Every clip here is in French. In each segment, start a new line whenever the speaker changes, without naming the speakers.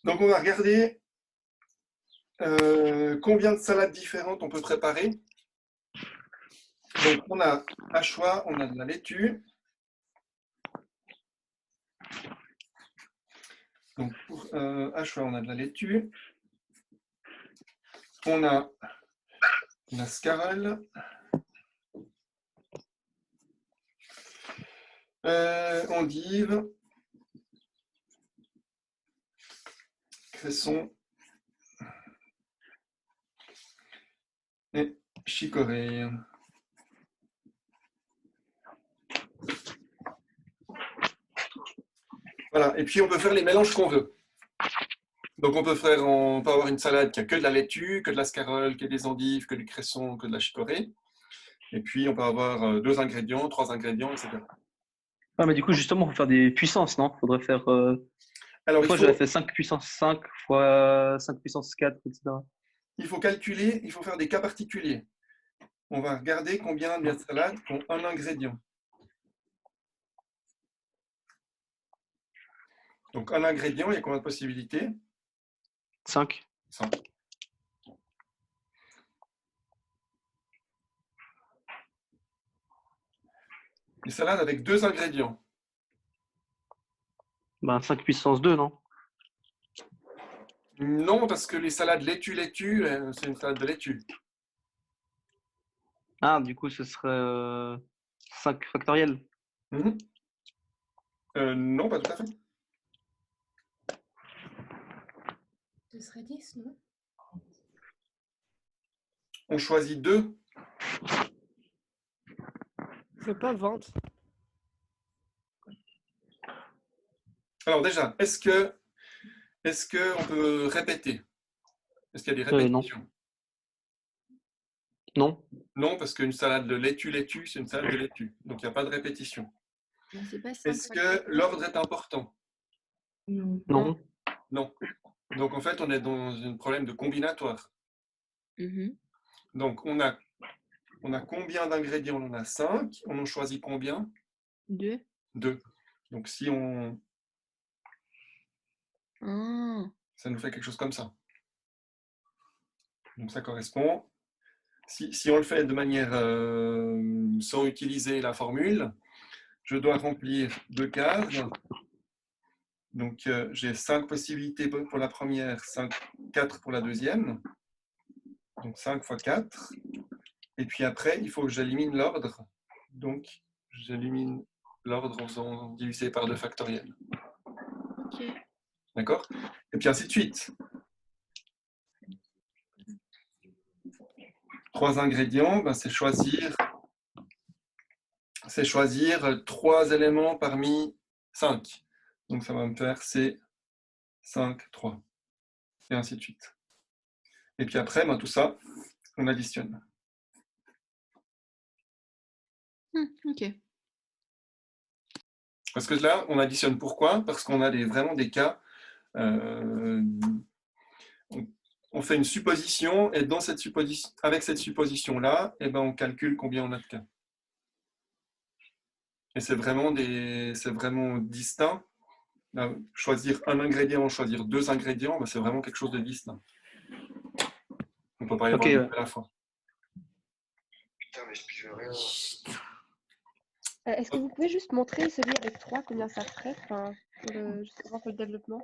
Donc, on va regarder combien de salades différentes on peut préparer. Donc, on a à choix, on a de la laitue. Donc, pour à choix, on a de la laitue. On a la scarole. Endive. Cresson. Et chicorée. Voilà, et puis on peut faire les mélanges qu'on veut. Donc on peut avoir une salade qui a que de la laitue, que de la scarole, que des endives, que du cresson, que de la chicorée. Et puis on peut avoir 2 ingrédients, 3 ingrédients, etc.
Ah, mais du coup, justement, il faut faire des puissances, non? Faudrait faire.
Alors
Une fois, j'avais fait 5 puissance 5 fois 5 puissance 4, etc.
il faut calculer, il faut faire des cas particuliers. On va regarder combien de salades ont un ingrédient. Donc un ingrédient, il y a combien de possibilités?
5.
5. Une salade avec 2 ingrédients.
Ben, 5 puissance 2, non?
Non, parce que les salades laitue, c'est une salade de laitue.
Ah, du coup, ce serait 5 factoriel.
Mhm. Non, pas tout à fait.
Ce serait 10, non?
On choisit 2.
C'est pas 20.
Alors déjà, est-ce qu'on peut répéter? Est-ce qu'il y a des
Non.
répétitions?
Non.
Non, parce qu'une salade de laitue, c'est une salade de laitue. Donc il n'y a pas de répétition.
Mais c'est pas 5
Est-ce que l'ordre est important?
Non.
Non.
Non. Donc en fait, on est dans un problème de combinatoire.
Mhm.
Donc on a combien d'ingrédients? On en a 5. On en choisit combien?
2.
2. Donc si ça nous fait quelque chose comme ça. Donc ça correspond. Si on le fait de manière sans utiliser la formule, je dois remplir 2 cases. Donc j'ai 5 possibilités pour la première, 4 pour la deuxième. Donc 5 fois 4. Et puis après, il faut que j'élimine l'ordre. Donc j'élimine l'ordre en faisant diviser par 2 factoriel.
Ok.
D'accord? Et puis ainsi de suite. 3 ingrédients, ben, c'est choisir 3 éléments parmi 5. Donc ça va me faire C, 5, 3. Et ainsi de suite. Et puis après, ben, tout ça, on additionne.
Ok.
Parce que là, on additionne pourquoi? Parce qu'on a vraiment des cas. On fait une supposition, et avec cette supposition-là, eh ben, on calcule combien on a de cas. Et c'est vraiment distinct. Choisir un ingrédient, choisir 2 ingrédients, ben, c'est vraiment quelque chose de distinct. On ne peut pas y avoir deux à la fois.
Putain, mais je pige rien.
Est-ce que vous pouvez juste montrer celui avec 3, combien ça ferait, enfin, justement pour le développement?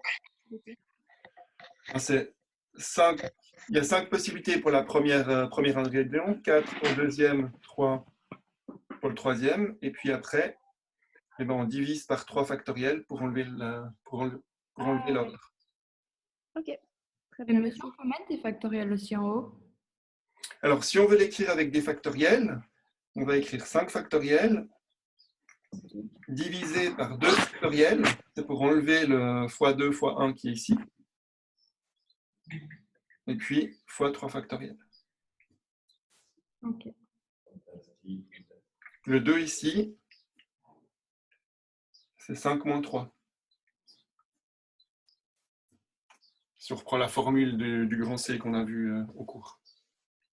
C'est 5. Il y a 5 possibilités pour la premier ingrédient, 4 pour le deuxième, 3 pour le troisième, et puis après, eh ben, on divise par 3 factoriels pour enlever l'ordre.
Ok, très
Et
bien.
monsieur, on peut mettre des factoriels aussi en haut?
Alors, si on veut l'écrire avec des factoriels, on va écrire 5 factoriels divisé par 2 factoriels, c'est pour enlever le x2 fois 1 qui est ici, et puis fois 3 factoriels.
Ok.
Le 2 ici, c'est 5 moins 3. Si on reprend la formule du grand C qu'on a vu au cours.